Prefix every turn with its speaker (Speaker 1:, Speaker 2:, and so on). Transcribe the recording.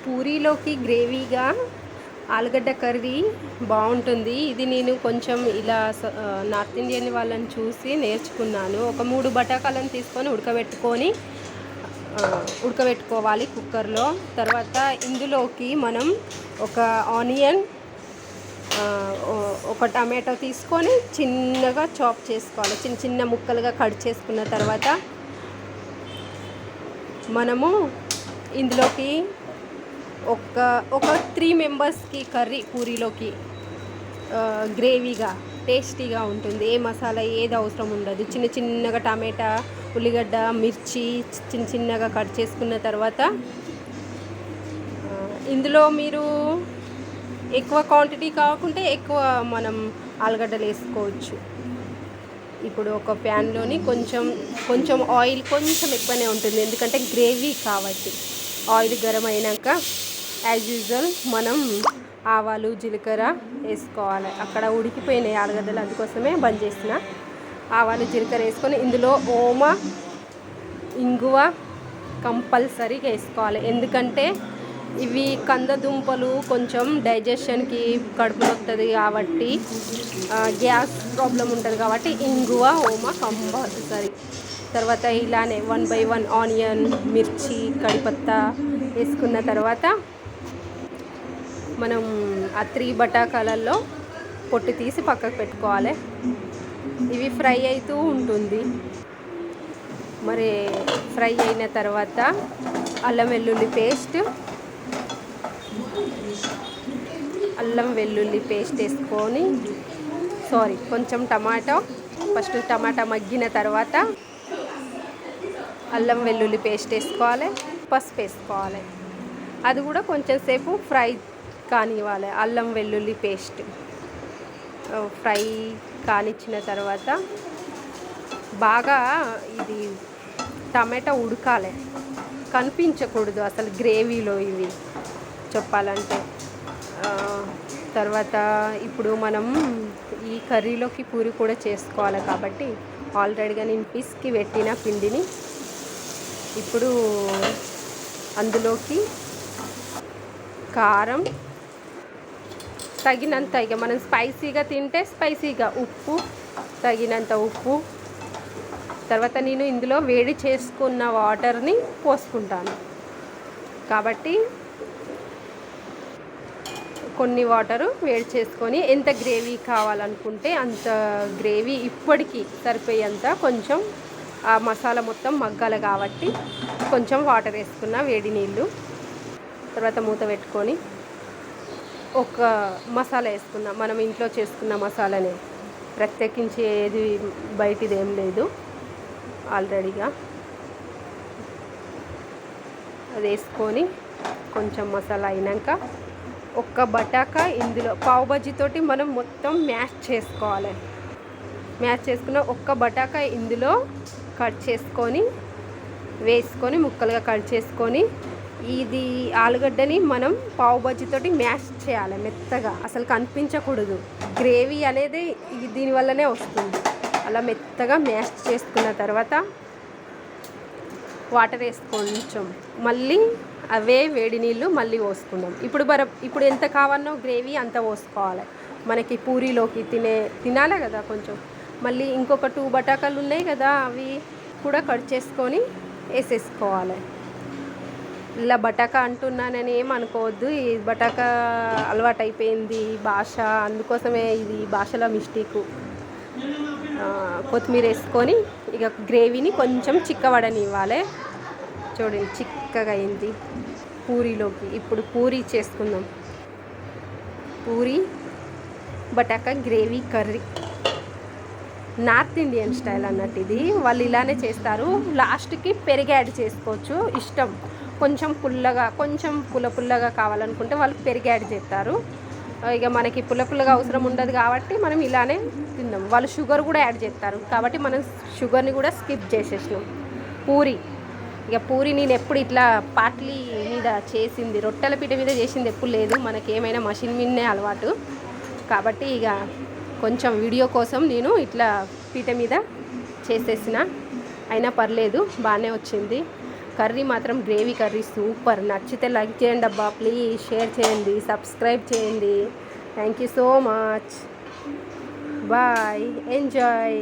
Speaker 1: పూరీలోకి గ్రేవీగా ఆలుగడ్డ కర్రీ బాగుంటుంది. ఇది నేను కొంచెం ఇలా నార్త్ ఇండియన్ వాళ్ళని చూసి నేర్చుకున్నాను. ఒక 3 బటాకాలను తీసుకొని ఉడకబెట్టుకోవాలి కుక్కర్లో. తర్వాత ఇందులోకి మనం ఒక ఆనియన్, ఒక టమాటో తీసుకొని చిన్నగా చాప్ చేసుకోవాలి. చిన్న చిన్న ముక్కలుగా కట్ చేసుకున్న తర్వాత మనము ఇందులోకి ఒక 3 మెంబర్స్కి కర్రీ పూరీలోకి గ్రేవీగా టేస్టీగా ఉంటుంది. ఏ మసాలా ఏది అవసరం ఉండదు. చిన్న చిన్నగా టమాటా, ఉల్లిగడ్డ, మిర్చి చిన్న చిన్నగా కట్ చేసుకున్న తర్వాత ఇందులో మీరు ఎక్కువ క్వాంటిటీ కాకుంటే ఎక్కువ మనం ఆలుగడ్డలు వేసుకోవచ్చు. ఇప్పుడు ఒక ప్యాన్లోని కొంచెం ఆయిల్ కొంచెం ఎక్కువనే ఉంటుంది, ఎందుకంటే గ్రేవీ కాబట్టి. ఆయిల్ గరం అయినాక యాజ్ యూజువల్ మనం ఆవాలు, జీలకర్ర వేసుకోవాలి. అక్కడ ఉడికిపోయినాయి ఆలుగడ్డలు, అందుకోసమే బంద్ చేసిన. ఆవాలు, జీలకర్ర వేసుకొని ఇందులో ఓమ, ఇంగువ కంపల్సరీగా వేసుకోవాలి. ఎందుకంటే ఇవి కందదుంపలు కొంచెం డైజెషన్కి కడుపు నొస్తుంది కాబట్టి, గ్యాస్ ప్రాబ్లం ఉంటుంది కాబట్టి ఇంగువ, ఓమ కంపల్సరీ. తర్వాత ఇలానే 1 by 1 ఆనియన్, మిర్చి, కడిపత్తా వేసుకున్న తర్వాత మనం ఆ 3 బటాకాలలో పొట్టు తీసి పక్కకు పెట్టుకోవాలి. ఇవి ఫ్రై అవుతూ ఉంటుంది. మరి ఫ్రై అయిన తర్వాత అల్లం వెల్లుల్లి పేస్ట్ వేసుకొని కొంచెం ఫస్ట్ టమాటా మగ్గిన తర్వాత అల్లం వెల్లుల్లి పేస్ట్ వేసుకోవాలి. పసుపు వేసుకోవాలి. అది కూడా కొంచెం సేపు ఫ్రై కానివ్వాలి. అల్లం వెల్లుల్లి పేస్ట్ ఫ్రై కానిచ్చిన తర్వాత బాగా ఇది టమాటా ఉడకాలి, కనిపించకూడదు అసలు గ్రేవీలో ఇవి చెప్పాలంటే. తర్వాత ఇప్పుడు మనం ఈ కర్రీలోకి పూరి కూడా చేసుకోవాలి కాబట్టి ఆల్రెడీగా నేను పిసికి పెట్టిన పిండిని ఇప్పుడు అందులోకి కారం తగినంత, ఇక మనం స్పైసీగా తింటే స్పైసీగా తగినంత ఉప్పు. తర్వాత నేను ఇందులో వేడి చేసుకున్న వాటర్ని పోసుకుంటాను కాబట్టి కొన్ని వాటరు వేడి చేసుకొని ఎంత గ్రేవీ కావాలనుకుంటే అంత గ్రేవీ ఇప్పటికీ సరిపోయేంత కొంచెం ఆ మసాలా మొత్తం మగ్గాలి కాబట్టి కొంచెం వాటర్ వేసుకున్న వేడి నీళ్ళు. తర్వాత మూత పెట్టుకొని ఒక మసాలా వేసుకున్నాం, మనం ఇంట్లో చేసుకున్న మసాలానే, ప్రత్యేకించి ఏది బయటిది ఏం లేదు. ఆల్రెడీగా అది వేసుకొని కొంచెం మసాలా అయినాక ఒక్క బటాకా ఇందులో పావు బజ్జీతోటి మనం మొత్తం మ్యాష్ చేసుకోవాలి. మ్యాష్ చేసుకున్న ఒక్క బటాకా ఇందులో కట్ చేసుకొని వేసుకొని ముక్కలుగా కట్ చేసుకొని ఇది ఆలుగడ్డని మనం పావు బజ్జీతోటి మ్యాష్ చేయాలి మెత్తగా, అసలు కనిపించకూడదు. గ్రేవీ అనేది దీనివల్లనే వస్తుంది. అలా మెత్తగా మ్యాష్ చేసుకున్న తర్వాత వాటర్ కొంచెం మళ్ళీ అవే వేడి నీళ్ళు మళ్ళీ పోసుకుందాం. ఇప్పుడు ఎంత కావాలనో గ్రేవీ అంత పోసుకోవాలి. మనకి పూరీలోకి తినాలి కదా కొంచెం. మళ్ళీ ఇంకొక 2 బటాకాలు ఉన్నాయి కదా, అవి కూడా కట్ చేసుకొని వేసేసుకోవాలి. ఇలా బటాకా అంటున్నానని ఏమనుకోవద్దు, ఈ బటాకా అలవాటు అయిపోయింది భాష, అందుకోసమే ఇది భాషలో మిస్టేకు. కొత్తిమీర వేసుకొని ఇక గ్రేవీని కొంచెం చిక్కబడనివ్వాలి. చూడండి చిక్కగా అయింది పూరీలోకి. ఇప్పుడు పూరీ చేసుకుందాం. పూరీ బటాకా gravy curry north Indian style అన్నట్టు. ఇది వాళ్ళు ఇలానే చేస్తారు. లాస్ట్కి పెరుగు యాడ్ చేసుకోవచ్చు, ఇష్టం. కొంచెం పుల్లగా కావాలనుకుంటే వాళ్ళు పెరుగు యాడ్ చేస్తారు. ఇక మనకి పుల్లగా అవసరం ఉండదు కాబట్టి మనం ఇలానే తిందాం. వాళ్ళు షుగర్ కూడా యాడ్ చేస్తారు కాబట్టి మనం షుగర్ని కూడా స్కిప్ చేసేసినాం. పూరి నేను ఎప్పుడు ఇట్లా పాట్లీ మీద చేసింది, రొట్టెల పీట మీద చేసింది ఎప్పుడు లేదు. మనకి ఏమైనా మషిన్ మీదనే అలవాటు కాబట్టి ఇక కొంచెం వీడియో కోసం నేను ఇట్లా పీట మీద చేసేసిన, అయినా పర్లేదు బాగానే వచ్చింది. కర్రీ మాత్రం గ్రేవీ కర్రీ సూపర్. నచ్చితే లైక్ చేయండి అబ్బా, ప్లీజ్ షేర్ చేయండి, సబ్స్క్రైబ్ చేయండి. Thank you so much. Bye, enjoy.